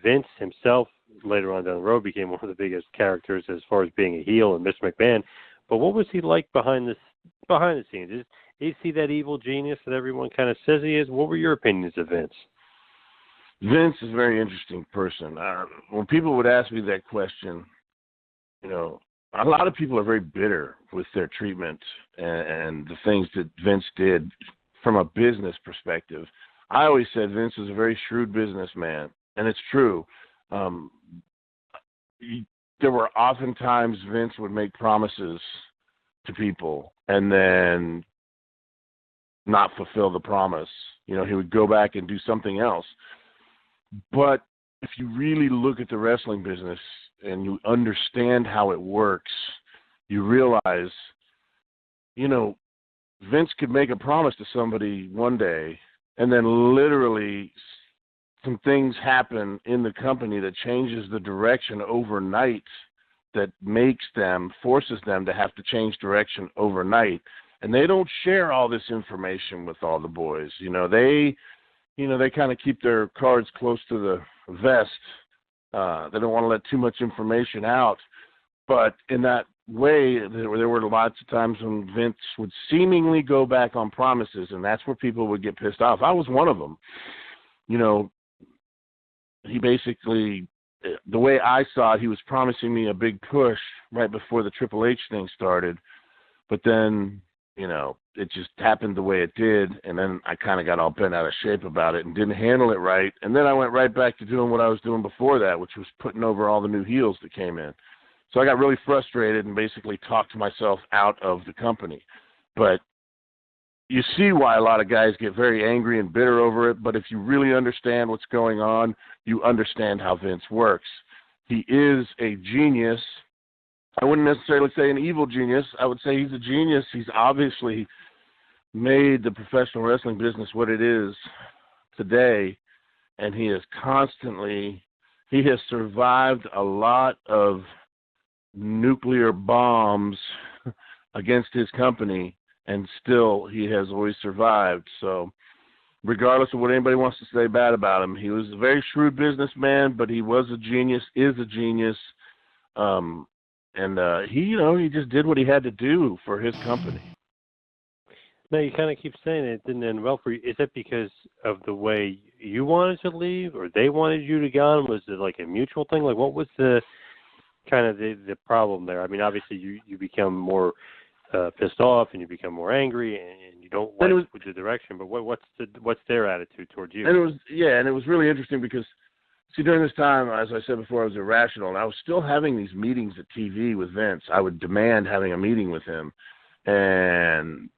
Vince himself, later on down the road, became one of the biggest characters as far as being a heel, and Mr. McMahon. But what was he like behind the scenes? Is he that evil genius that everyone kind of says he is? What were your opinions of Vince? Vince is a very interesting person. When people would ask me that question, a lot of people are very bitter with their treatment and the things that Vince did from a business perspective. I always said Vince was a very shrewd businessman, and it's true. There were oftentimes Vince would make promises to people and then not fulfill the promise. He would go back and do something else. But if you really look at the wrestling business and you understand how it works, you realize, Vince could make a promise to somebody one day, and then literally some things happen in the company that changes the direction overnight, that forces them to have to change direction overnight. And they don't share all this information with all the boys. They kind of keep their cards close to the vest. They don't want to let too much information out. But in that way, there were lots of times when Vince would seemingly go back on promises, and that's where people would get pissed off. I was one of them. He basically, the way I saw it, he was promising me a big push right before the Triple H thing started. But then, it just happened the way it did, and then I kind of got all bent out of shape about it and didn't handle it right. And then I went right back to doing what I was doing before that, which was putting over all the new heels that came in. So I got really frustrated and basically talked myself out of the company. But you see why a lot of guys get very angry and bitter over it, but if you really understand what's going on, you understand how Vince works. He is a genius. I wouldn't necessarily say an evil genius. I would say he's a genius. He's obviously made the professional wrestling business what it is today, and he has survived a lot of nuclear bombs against his company, and still he has always survived. So regardless of what anybody wants to say bad about him, he was a very shrewd businessman, but he was a genius, is a genius. He just did what he had to do for his company. Now, you kind of keep saying it didn't end well for you. Is that because of the way you wanted to leave, or they wanted you to go on? Was it like a mutual thing? Like, what was the kind of the problem there? I mean, obviously you become more pissed off and you become more angry and you don't like the direction. But what's their attitude towards you? And it was really interesting because, see, during this time, as I said before, I was irrational, and I was still having these meetings at TV with Vince. I would demand having a meeting with him, and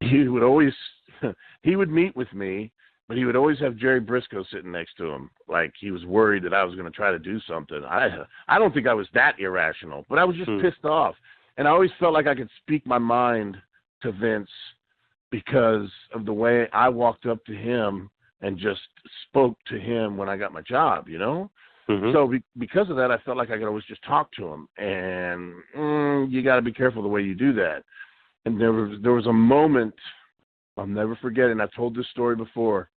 he would meet with me, but he would always have Jerry Briscoe sitting next to him, like he was worried that I was going to try to do something. I don't think I was that irrational, but I was just pissed off, and I always felt like I could speak my mind to Vince because of the way I walked up to him and just spoke to him when I got my job, Mm-hmm. So because of that, I felt like I could always just talk to him, and you got to be careful the way you do that. And there was a moment I'll never forget, and I've told this story before.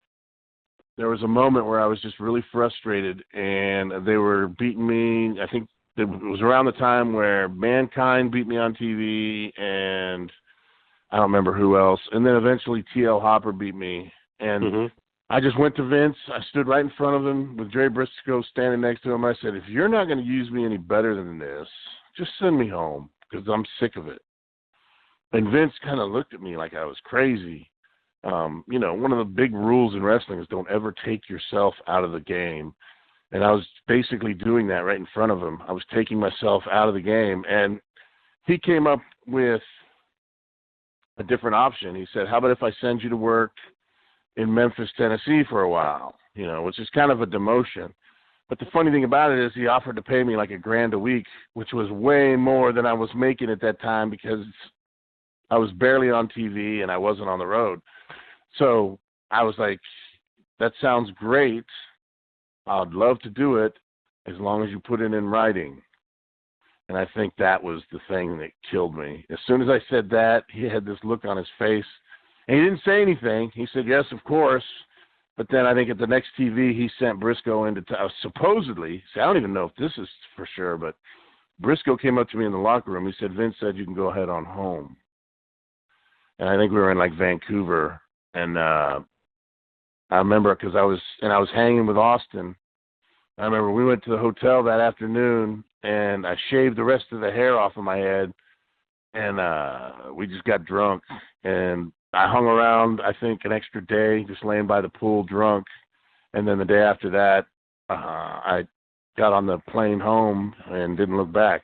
There was a moment where I was just really frustrated, and they were beating me. I think it was around the time where Mankind beat me on TV, and I don't remember who else. And then eventually T.L. Hopper beat me, and mm-hmm. I just went to Vince. I stood right in front of him with Jerry Briscoe standing next to him. I said, if you're not going to use me any better than this, just send me home because I'm sick of it. And Vince kind of looked at me like I was crazy. One of the big rules in wrestling is don't ever take yourself out of the game. And I was basically doing that right in front of him. I was taking myself out of the game. And he came up with a different option. He said, how about if I send you to work in Memphis, Tennessee for a while, which is kind of a demotion. But the funny thing about it is he offered to pay me like $1,000 a week, which was way more than I was making at that time because I was barely on TV and I wasn't on the road. So I was like, that sounds great. I'd love to do it as long as you put it in writing. And I think that was the thing that killed me. As soon as I said that, he had this look on his face. And he didn't say anything. He said, yes, of course. But then I think at the next TV, he sent Briscoe into supposedly. See, I don't even know if this is for sure, but Briscoe came up to me in the locker room. He said, Vince said you can go ahead on home. And I think we were in like Vancouver. And I remember because I was hanging with Austin. I remember we went to the hotel that afternoon and I shaved the rest of the hair off of my head. And we just got drunk. And I hung around, I think, an extra day, just laying by the pool drunk. And then the day after that, I got on the plane home and didn't look back.